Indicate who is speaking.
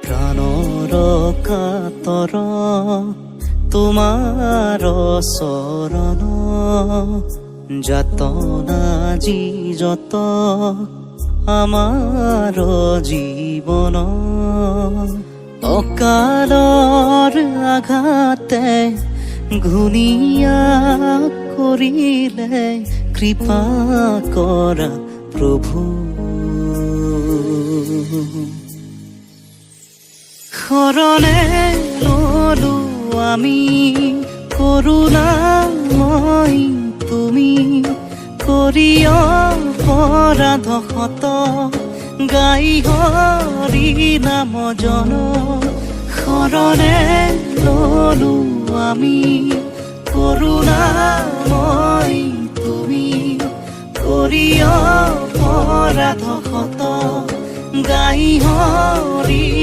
Speaker 1: প্ৰাণৰ কাতৰ তোমাৰ চৰণ যাতনা যি যত আমাৰ জীৱন অকালৰ আঘাতে ঘূণীয়া কৰিলে কৃপা কৰা প্ৰভু শৰণে ললো আমি কৰোণাময় তুমি কৰি অপৰাধ ক্ষত গাই হৰি নাম জন শৰণে ললো আমি কৰোণাময় তুমি কৰি অপৰাধ ক্ষত গাই হৰি